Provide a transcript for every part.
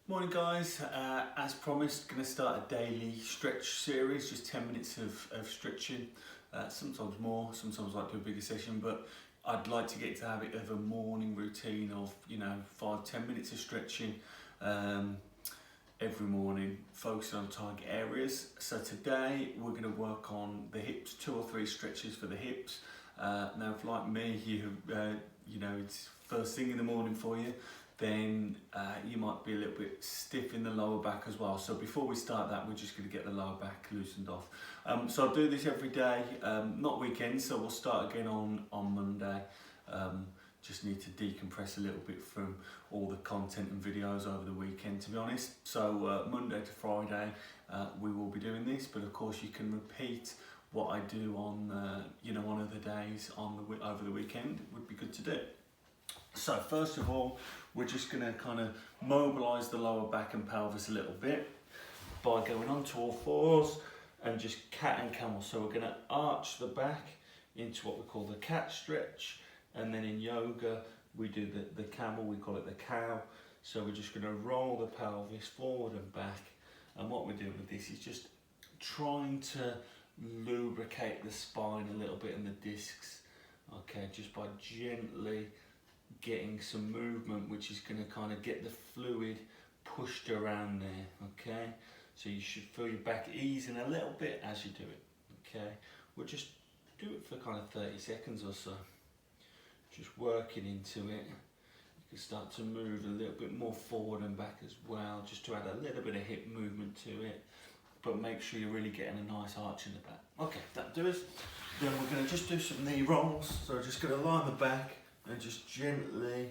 Morning guys, as promised, going to start a daily stretch series, just 10 minutes of stretching, sometimes more, sometimes I like to do a bigger session, but I'd like to get to the habit of a morning routine of 5-10 minutes of stretching every morning, focusing on target areas. So today we're going to work on the hips, 2 or 3 stretches for the hips. Now if like me, it's first thing in the morning for you, then you might be a little bit stiff in the lower back as well. So before we start that, we're just going to get the lower back loosened off. So I'll do this every day, not weekends, so we'll start again on Monday. Just need to decompress a little bit from all the content and videos over the weekend, to be honest. So Monday to Friday, we will be doing this, but of course you can repeat what I do on one of the days over the weekend. It would be good to do. So first of all, we're just going to kind of mobilise the lower back and pelvis a little bit by going onto all fours and just cat and camel. So we're going to arch the back into what we call the cat stretch, and then in yoga we do the camel, we call it the cow. So we're just going to roll the pelvis forward and back, and what we're doing with this is just trying to lubricate the spine a little bit and the discs, okay, just by gently getting some movement, which is going to kind of get the fluid pushed around there, okay? So you should feel your back easing a little bit as you do it, okay? We'll just do it for kind of 30 seconds or so, just working into it. You can start to move a little bit more forward and back as well, just to add a little bit of hip movement to it, but make sure you're really getting a nice arch in the back. Okay, that'll do us. Then we're going to just do some knee rolls. So we're just going to lie on the back and just gently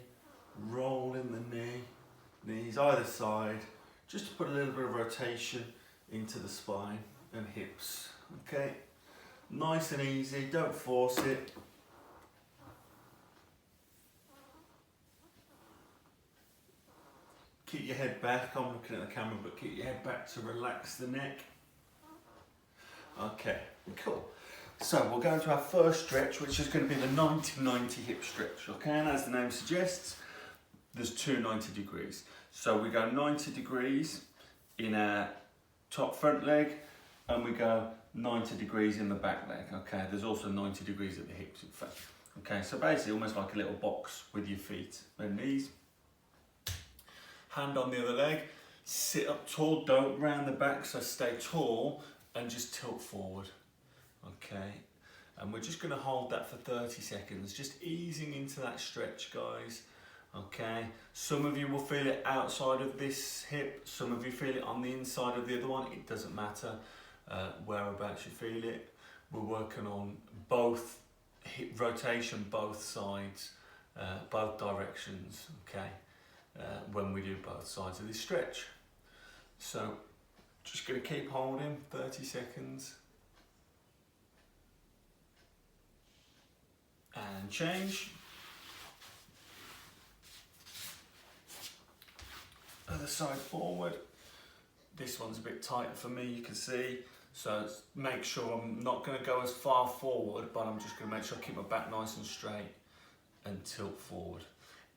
roll in the knees either side, just to put a little bit of rotation into the spine and hips, okay? Nice and easy, don't force it. Keep your head back, I'm looking at the camera, but keep your head back to relax the neck. Okay, cool. So we'll go into our first stretch, which is going to be the 90-90 hip stretch, okay? And as the name suggests, there's 2 90 degrees. So we go 90 degrees in our top front leg, and we go 90 degrees in the back leg, okay? There's also 90 degrees at the hips, in fact. Okay, so basically almost like a little box with your feet and knees. Hand on the other leg, sit up tall, don't round the back, so stay tall and just tilt forward. Okay, and we're just going to hold that for 30 seconds, just easing into that stretch, guys. Okay, some of you will feel it outside of this hip, some of you feel it on the inside of the other one. It doesn't matter whereabouts you feel it. We're working on both hip rotation, both sides, both directions, okay, when we do both sides of this stretch. So just going to keep holding 30 seconds. And change. Other side forward. This one's a bit tighter for me, you can see. So make sure I'm not going to go as far forward, but I'm just going to make sure I keep my back nice and straight and tilt forward.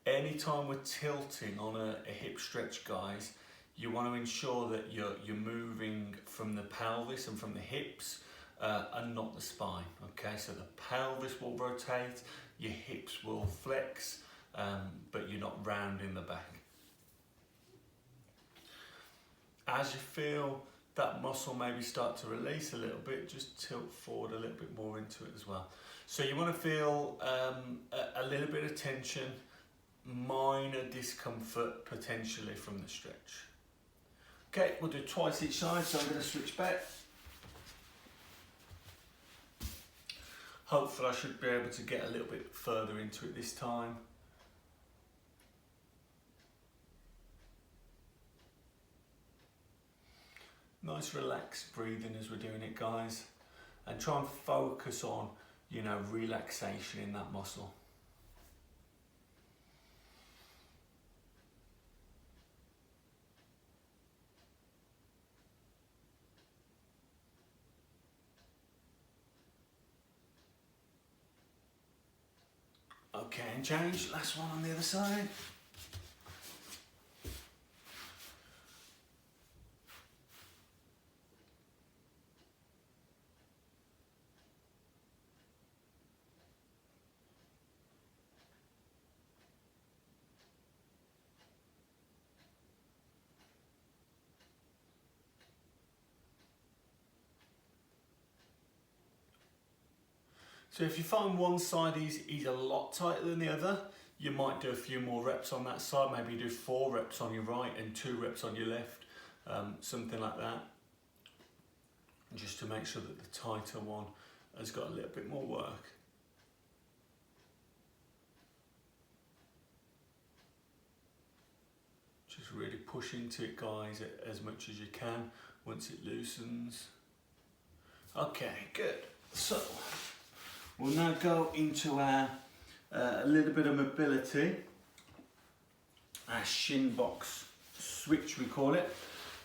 Anytime we're tilting on a hip stretch, guys, you want to ensure that you're moving from the pelvis and from the hips, and not the spine, okay? So the pelvis will rotate, your hips will flex, but you're not rounding the back. As you feel that muscle maybe start to release a little bit, just tilt forward a little bit more into it as well. So you want to feel a little bit of tension, minor discomfort potentially from the stretch. Okay, we'll do twice each side, so I'm going to switch back. Hopefully I should be able to get a little bit further into it this time. Nice relaxed breathing as we're doing it, guys. And try and focus on, relaxation in that muscle. Okay, and change. Last one on the other side. So if you find one side is a lot tighter than the other, you might do a few more reps on that side. Maybe you do 4 reps on your right and 2 reps on your left, something like that. Just to make sure that the tighter one has got a little bit more work. Just really push into it, guys, as much as you can once it loosens. Okay, good. So we'll now go into our a little bit of mobility, our shin box switch we call it.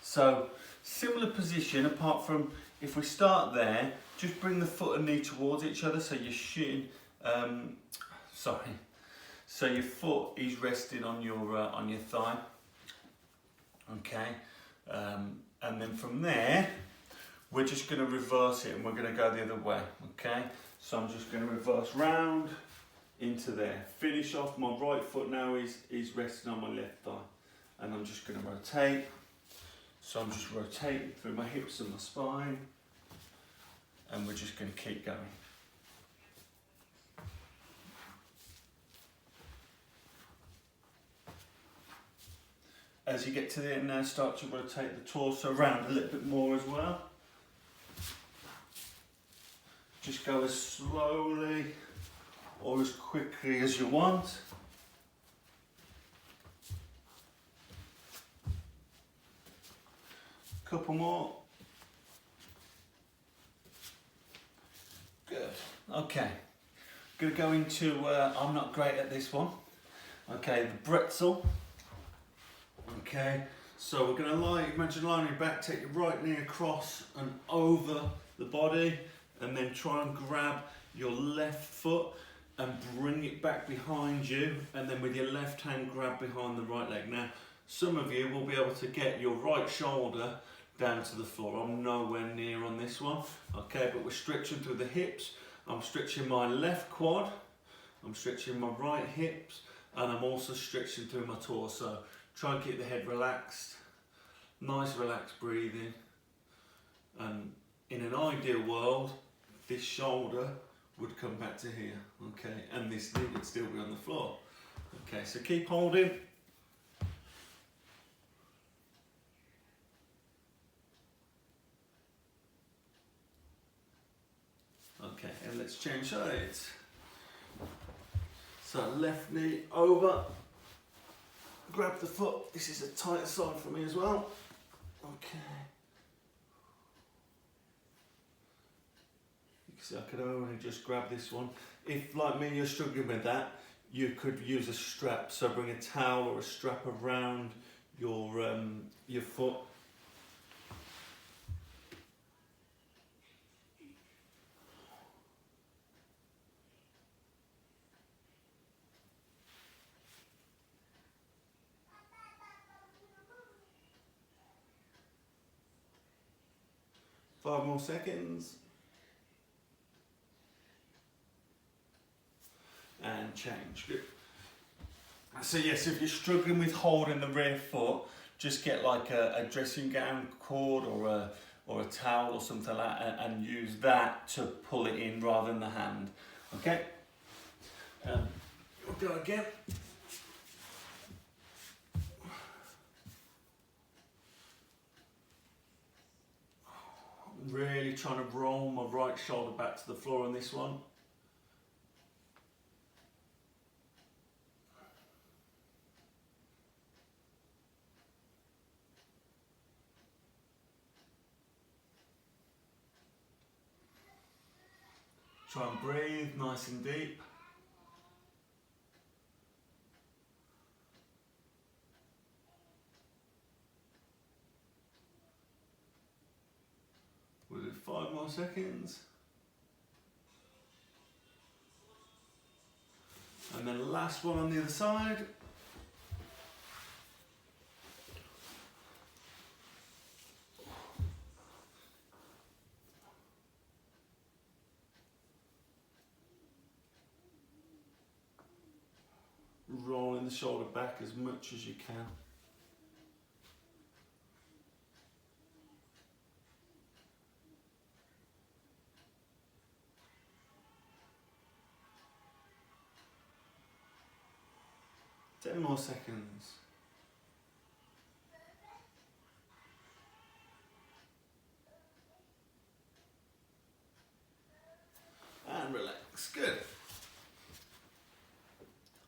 So similar position, apart from if we start there, just bring the foot and knee towards each other, so your shin, so your foot is resting on your thigh. Okay, and then from there, we're just going to reverse it and we're going to go the other way. Okay, so I'm just going to reverse round into there. Finish off, my right foot now is resting on my left thigh, and I'm just going to rotate. So I'm just rotating through my hips and my spine, and we're just going to keep going. As you get to the end now, start to rotate the torso around a little bit more as well. Just go as slowly or as quickly as you want. Couple more. Good. Okay. I'm going to go into, I'm not great at this one. Okay, the bretzel. Okay, so we're going to imagine lying on your back, take your right knee across and over the body, and then try and grab your left foot and bring it back behind you, and then with your left hand grab behind the right leg. Now, some of you will be able to get your right shoulder down to the floor. I'm nowhere near on this one. Okay, but we're stretching through the hips. I'm stretching my left quad, I'm stretching my right hips, and I'm also stretching through my torso. Try and keep the head relaxed, nice relaxed breathing, and in an ideal world, this shoulder would come back to here, okay, and this knee would still be on the floor. Okay, so keep holding. Okay, and let's change sides. So left knee over. Grab the foot. This is a tighter side for me as well. Okay. You can see I could only just grab this one. If, like me, you're struggling with that, you could use a strap. So bring a towel or a strap around your foot. Five more seconds. And change. Good. So yes, if you're struggling with holding the rear foot, just get like a dressing gown cord or a towel or something like that, and use that to pull it in rather than the hand. Okay? We'll go again. Really trying to roll my right shoulder back to the floor on this one. Try and breathe nice and deep. We'll do 5 more seconds. And then last one on the other side. Rolling the shoulder back as much as you can. 10 more seconds. And relax, good.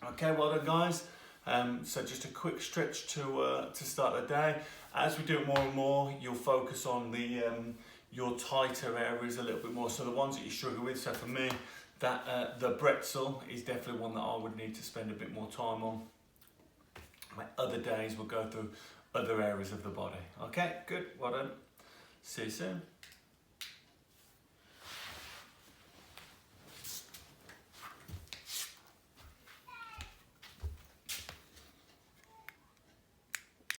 Okay, well done guys. So just a quick stretch to start the day. As we do it more and more, you'll focus on the your tighter areas a little bit more. So the ones that you struggle with, so for me, that the bretzel is definitely one that I would need to spend a bit more time on. My other days we'll go through other areas of the body. Okay, good, well done. See you soon.